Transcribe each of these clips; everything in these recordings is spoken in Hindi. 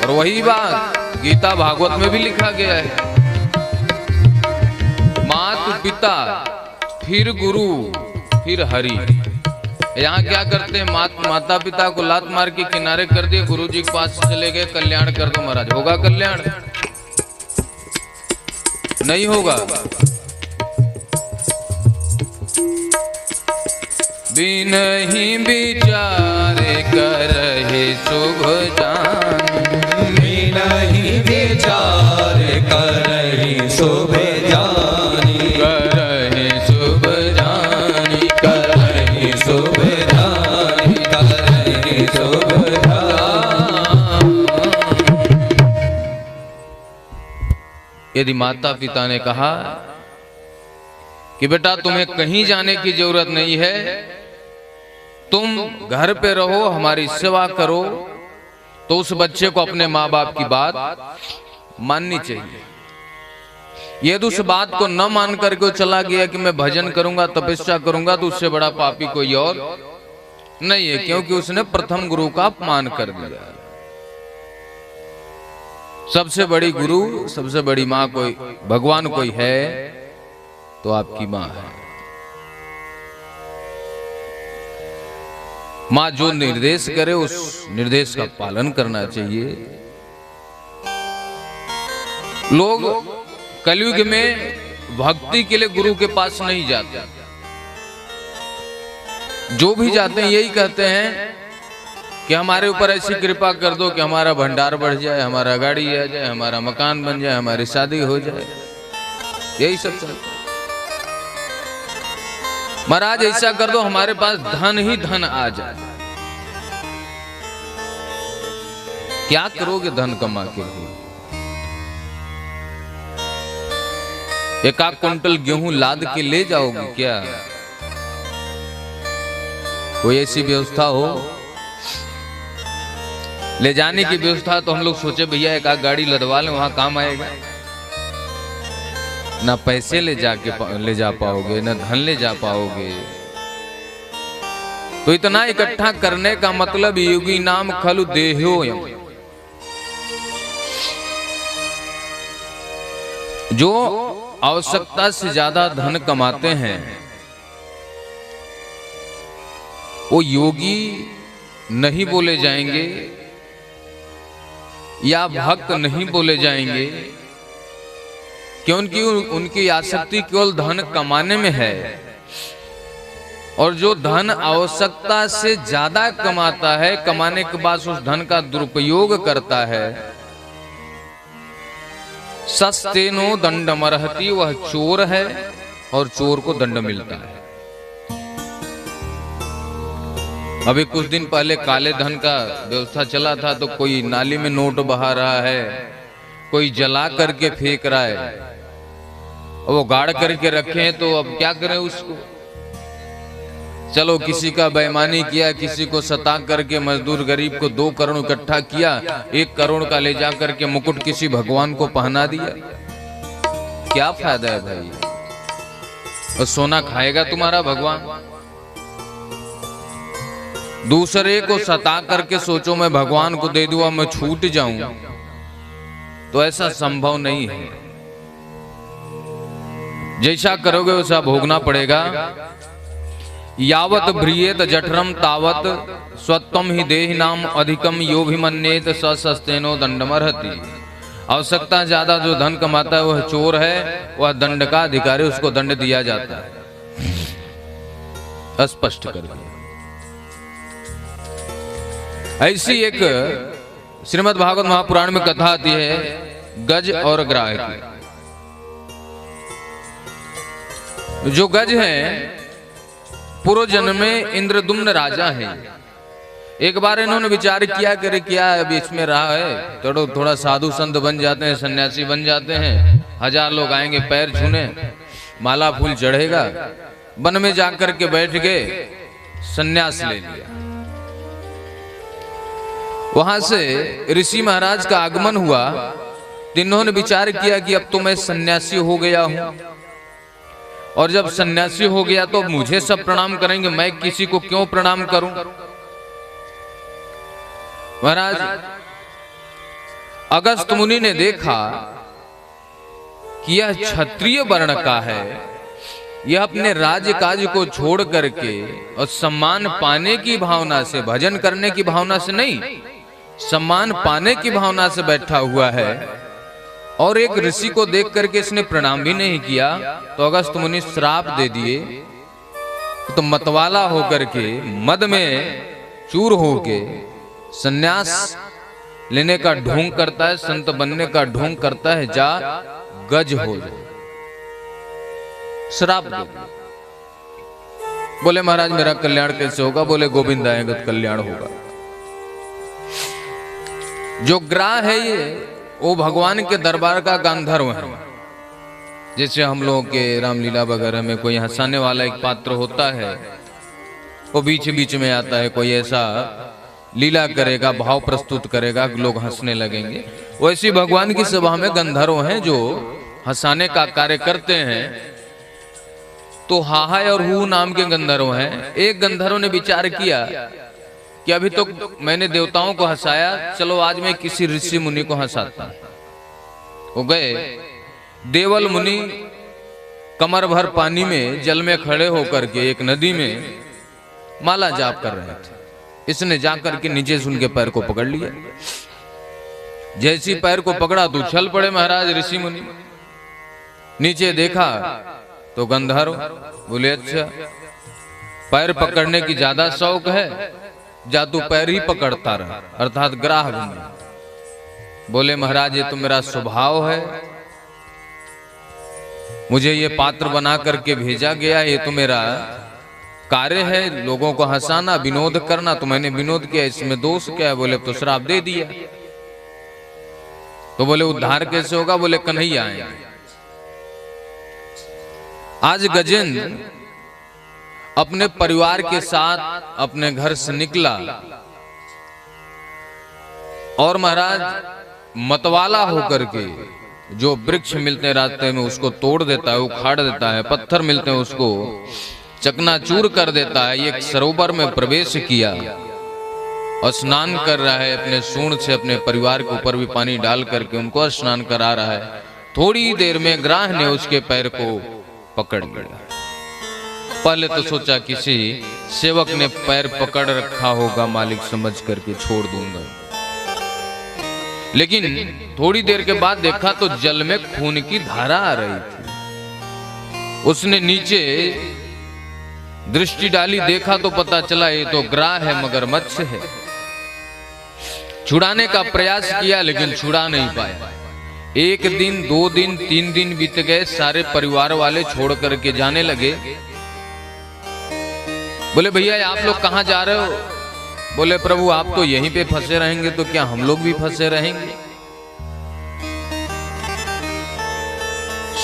और वही बात गीता भागवत में भी लिखा गया है, माता पिता फिर गुरु फिर हरि। यहाँ क्या करते हैं, माता पिता को लात मार के किनारे कर दिए, गुरु जी के पास चले गए, कल्याण कर दो महाराज। होगा कल्याण? नहीं होगा। बिनहि विचारे करहि शुभ जान, बिनहि विचारे करहि शुभ जानी, करहि शुभ जानी, करहि शुभ जानी, करहि शुभ जानी। यदि माता पिता ने कहा कि बेटा तुम्हें कहीं जाने की जरूरत नहीं है, तुम घर पे रहो, हमारी सेवा करो, तो उस बच्चे को अपने माँ बाप की बात माननी चाहिए। यदि उस बात को न मान करके वो चला गया कि मैं भजन करूंगा, तपस्या करूंगा, तो उससे बड़ा पापी कोई और नहीं है, क्योंकि उसने प्रथम गुरु का अपमान कर दिया। सबसे बड़ी गुरु, सबसे बड़ी माँ कोई, भगवान कोई है तो आपकी माँ है। माँ जो निर्देश करे उस निर्देश का पालन करना चाहिए। लोग कलयुग में भक्ति के लिए गुरु के पास नहीं जाते, जो भी जाते हैं यही कहते हैं कि हमारे ऊपर ऐसी कृपा कर दो कि हमारा भंडार बढ़ जाए, हमारा गाड़ी आ जाए, हमारा मकान बन जाए, हमारी शादी हो जाए, यही सब चलता है। महाराज ऐसा कर दो हमारे पास धन ही धन आ जाए। क्या करोगे धन कमा के? एक आध क्विंटल गेहूं लाद के ले जाओगे क्या? कोई ऐसी व्यवस्था हो? ले जाने की व्यवस्था तो हम लोग सोचे भैया एक आध गाड़ी लदवा लें, वहां काम आएगा। ना पैसे ले जा पाओगे, ना धन ले जा पाओगे। तो इतना इकट्ठा करने का मतलब योगी नाम खलु देह्योयम, जो आवश्यकता से ज्यादा धन कमाते हैं वो योगी नहीं बोले जाएंगे या भक्त नहीं बोले जाएंगे, क्योंकि उनकी आसक्ति केवल धन कमाने में है। और जो धन आवश्यकता से ज्यादा कमाता है, कमाने के बाद उस धन का दुरुपयोग करता है, सस्तेनो दंडमर्हति, वह चोर है और चोर को दंड मिलता है। अभी कुछ दिन पहले काले धन का व्यवस्था चला था, तो कोई नाली में नोट बहा रहा है, कोई जला करके फेंक रहा है, वो गाड़ करके रखे हैं, तो अब क्या करें उसको? चलो किसी का बेईमानी किया, किसी को सता करके मजदूर गरीब को 2 करोड़ इकट्ठा किया, 1 करोड़ का ले जा करके मुकुट किसी भगवान को पहना दिया, क्या फायदा है भाई? और सोना खाएगा तुम्हारा भगवान? दूसरे को सता करके सोचो मैं भगवान को दे दूंगा, मैं छूट जाऊं, तो ऐसा संभव नहीं है। जैसा करोगे वैसा भोगना पड़ेगा। यावत भ्रियेत जठरम तावत स्वत्वम ही देहि नाम अधिकम यो भी मन्येत सस्तेनो दंडमर्हति। आवश्यकता ज्यादा जो धन कमाता है वह चोर है, वह दंड का अधिकारी, उसको दंड दिया जाता है। स्पष्ट करके ऐसी एक श्रीमद् भागवत महापुराण में कथा आती है गज और ग्राह की। जो गज है पूर्व जन्म में इंद्रदुम्न राजा है। एक बार इन्होंने विचार किया कि क्या अब इसमें रहा है, तो थोड़ा साधु संत बन जाते हैं, सन्यासी बन जाते हैं, 1000 लोग आएंगे पैर छूने, माला फूल चढ़ेगा। वन में जाकर के बैठ गए, सन्यास ले लिया। वहां से ऋषि महाराज का आगमन हुआ। इन्होंने विचार किया कि अब तो मैं सन्यासी हो गया हूं, और जब सन्यासी हो गया तो मुझे सब प्रणाम करेंगे, मैं किसी को क्यों प्रणाम करूं? महाराज अगस्त मुनि ने देखा कि यह क्षत्रिय वर्ण का है, यह अपने राज्य काज को छोड़ करके और सम्मान पाने की भावना से, भजन करने की भावना से नहीं, सम्मान पाने की भावना से बैठा हुआ है। और एक ऋषि को देख करके इसने प्रणाम भी नहीं किया, तो अगस्त मुनि श्राप दे दिए। तो मतवाला होकर के, मद में चूर होके सन्यास लेने का ढोंग करता है, संत बनने का ढोंग करता है, जा गज हो जा, श्राप दे दिया। बोले महाराज मेरा कल्याण कैसे होगा? बोले गोविंद आएगा तो कल्याण होगा। जो ग्राह है ये, वो भगवान के दरबार का गांधर्व है। जैसे हम लोगों के रामलीला वगैरह में कोई हंसाने वाला एक पात्र होता है, वो बीच बीच में आता है, कोई ऐसा लीला करेगा, भाव प्रस्तुत करेगा, लोग हंसने लगेंगे। वैसी भगवान की सभा में गंधर्व हैं जो हंसाने का कार्य करते हैं। तो हाहा और हु नाम के गंधर्व हैं। एक गंधर्व ने विचार किया कि अभी तो मैंने देवताओं को हंसाया, चलो आज मैं किसी ऋषि मुनि को हंसाता। वो गए, देवल मुनि कमर भर पानी में जल में खड़े होकर के एक नदी में माला जाप कर रहे थे। इसने जाकर के नीचे से उनके पैर को पकड़ लिया। जैसी पैर को पकड़ा तो उछल पड़े महाराज ऋषि मुनि। नीचे देखा तो गंधर्व। बोले अच्छा, पैर पकड़ने की ज्यादा शौक है, जा तू पैर ही पकड़ता रहा, अर्थात ग्राह बन। बोले महाराज ये तो मेरा स्वभाव है, मुझे ये पात्र बना करके भेजा गया, ये तो मेरा कार्य है, लोगों को हंसाना, विनोद करना, तो मैंने विनोद किया, इसमें दोष क्या है? बोले तो श्राप दे दिया। तो बोले उद्धार कैसे होगा? बोले कन्हैया आए। आज गजेंद्र अपने परिवार के साथ अपने घर से निकला और महाराज मतवाला होकर के जो वृक्ष मिलते हैं रास्ते में उसको तोड़ देता है, उखाड़ देता है, पत्थर मिलते हैं उसको चकनाचूर कर देता है। एक सरोवर में प्रवेश किया और स्नान कर रहा है, अपने सूंड से अपने परिवार के ऊपर भी पानी डाल करके उनको स्नान करा रहा है। थोड़ी देर में ग्राह ने उसके पैर को पकड़ लिया। पहले तो सोचा किसी सेवक ने पैर पकड़ रखा होगा, मालिक समझ करके छोड़ दूंगा, लेकिन थोड़ी देर के बाद देखा तो जल में खून की धारा आ रही थी। उसने नीचे दृष्टि डाली, देखा तो पता चला ये तो ग्राह है, मगरमच्छ है। छुड़ाने का प्रयास किया लेकिन छुड़ा नहीं पाया। एक दिन, 2 दिन, 3 दिन बीत गए, सारे परिवार वाले छोड़ करके जाने लगे। बोले भैया आप लोग कहां जा रहे हो? बोले प्रभु आप तो यहीं पे फंसे रहेंगे तो क्या हम लोग भी फंसे रहेंगे?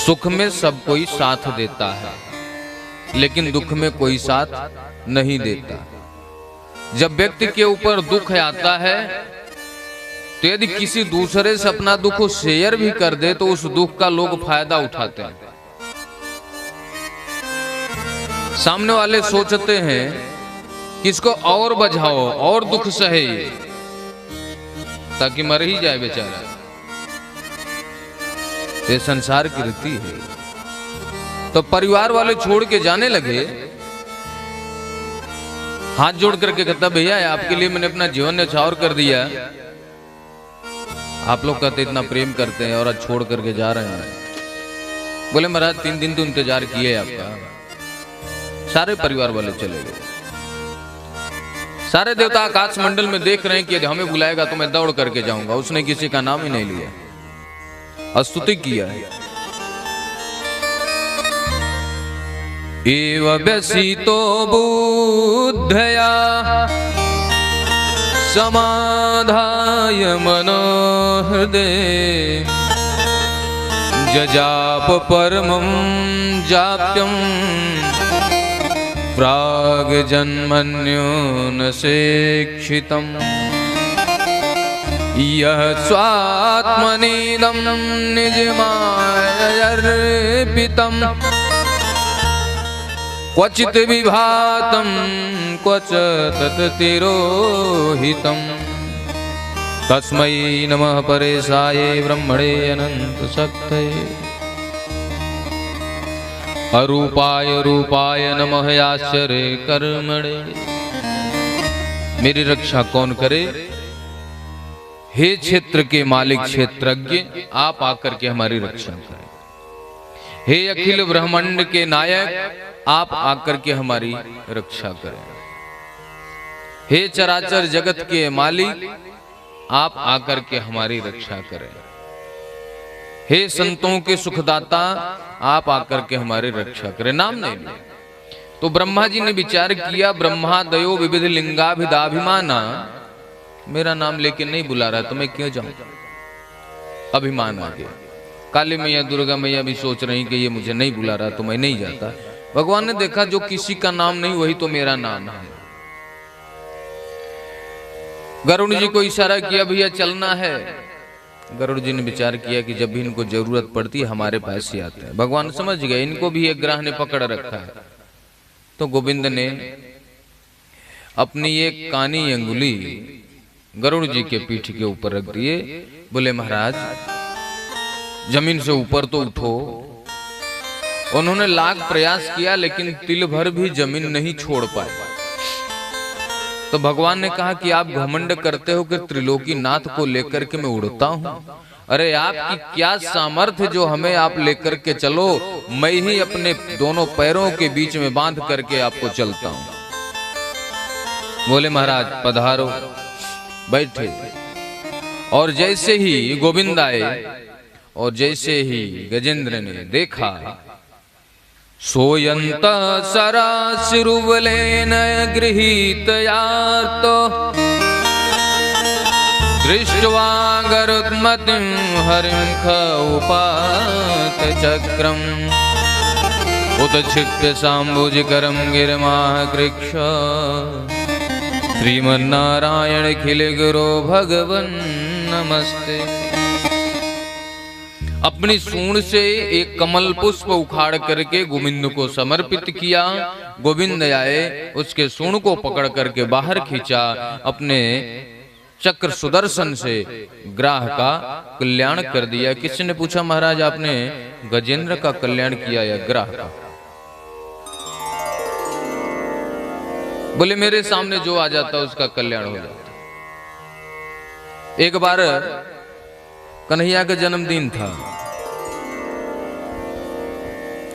सुख में सब कोई साथ देता है, लेकिन दुख में कोई साथ नहीं देता। जब व्यक्ति के ऊपर दुख आता है तो यदि किसी दूसरे से अपना दुख शेयर भी कर दे तो उस दुख का लोग फायदा उठाते हैं। सामने वाले सोचते हैं कि इसको और बझाओ और दुख सहे ताकि मर ही जाए बेचारा। ये संसार की रीति है। तो परिवार वाले छोड़ के जाने लगे। हाथ जोड़ करके कहता भैया आपके लिए मैंने अपना जीवन न्यौछावर कर दिया, आप लोग कहते इतना प्रेम करते हैं और आज छोड़ करके जा रहे हैं। बोले महाराज 3 दिन तो इंतजार किए आपका। सारे परिवार वाले चले गए। सारे देवता आकाश मंडल में देख रहे हैं कि यदि हमें बुलाएगा तो मैं दौड़ करके जाऊंगा। उसने किसी का नाम ही नहीं लिया, स्तुति किया है। एव व्यसितो बुद्धया समाधाय मनोहृदय जजाप परमं जाप्यं प्राग जन्मन्यो सेक्षितम् यः स्वात्मनीदं निजमायर्पितम् क्वचित् विभातं क्वच तत्तिरोहितम् तस्मै नमः परेशाय ब्रह्मणे अनंत शक्तये अरूपाय रूपाय नमः आश्चर्य कर्मणे। मेरी रक्षा कौन करे? हे क्षेत्र के मालिक क्षेत्रज्ञ, आप आकर के हमारी रक्षा करें। हे अखिल ब्रह्मांड के नायक, आप आकर के हमारी रक्षा करें। हे चराचर जगत के मालिक, आप आकर के हमारी रक्षा करें। हे संतों के सुखदाता, आप आकर के हमारी रक्षा करें। नाम नहीं ले तो ब्रह्मा जी ने विचार किया, ब्रह्मादयो विविध लिंगाभिदाभिमाना, मेरा नाम लेके नहीं बुला रहा तो मैं क्यों जाऊं? अभिमान आ गया। काली मैया दुर्गा मैया भी सोच रही कि ये मुझे नहीं बुला रहा तो मैं नहीं जाता। भगवान ने देखा जो किसी का नाम नहीं वही तो मेरा नाम है। गरुड़ जी को इशारा किया, भैया चलना है। गरुड़ जी ने विचार किया कि जब भी इनको जरूरत पड़ती है हमारे पास ही आते हैं। भगवान समझ गए इनको भी एक ग्रह ने पकड़ रखा है। तो गोविंद ने अपनी एक कानी अंगुली गरुड़ जी के पीठ के ऊपर रख दिए। बोले महाराज जमीन से ऊपर तो उठो। उन्होंने लाख प्रयास किया लेकिन तिल भर भी जमीन नहीं छोड़ पाए। तो भगवान ने कहा कि आप घमंड करते हो कि त्रिलोकी नाथ को लेकर के मैं उड़ता हूं। अरे आपकी क्या सामर्थ्य जो हमें आप लेकर के चलो, मैं ही अपने दोनों पैरों के बीच में बांध करके आपको चलता हूं। बोले महाराज पधारो, बैठे। और जैसे ही गोविंद आए और जैसे ही गजेंद्र ने देखा, सोयंत सरासिरुवलेन गृहीतयार्तो दृष्ट्वा गरुत्मतिं हरिं खौपात चक्रम् उतक्षिप्य साम्बुजकरं गिरमाह कृक्ष श्रीमन्नारायण खिल गुरो भगवन् नमस्ते। अपनी सूंड से एक कमल पुष्प उखाड़ करके गोविंद को समर्पित किया। गोविंद आए, उसके सूंड को पकड़ करके बाहर खींचा, अपने चक्र सुदर्शन से ग्राह का कल्याण कर दिया। किसी ने पूछा महाराज आपने गजेंद्र का कल्याण किया या ग्राह का? बोले मेरे सामने जो आ जाता उसका कल्याण हो जाता। एक बार कन्हैया का जन्मदिन था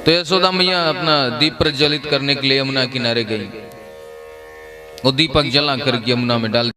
तो यशोदा मैया अपना दीप प्रज्वलित करने के लिए यमुना किनारे गई। वो दीपक जला करके यमुना में डाल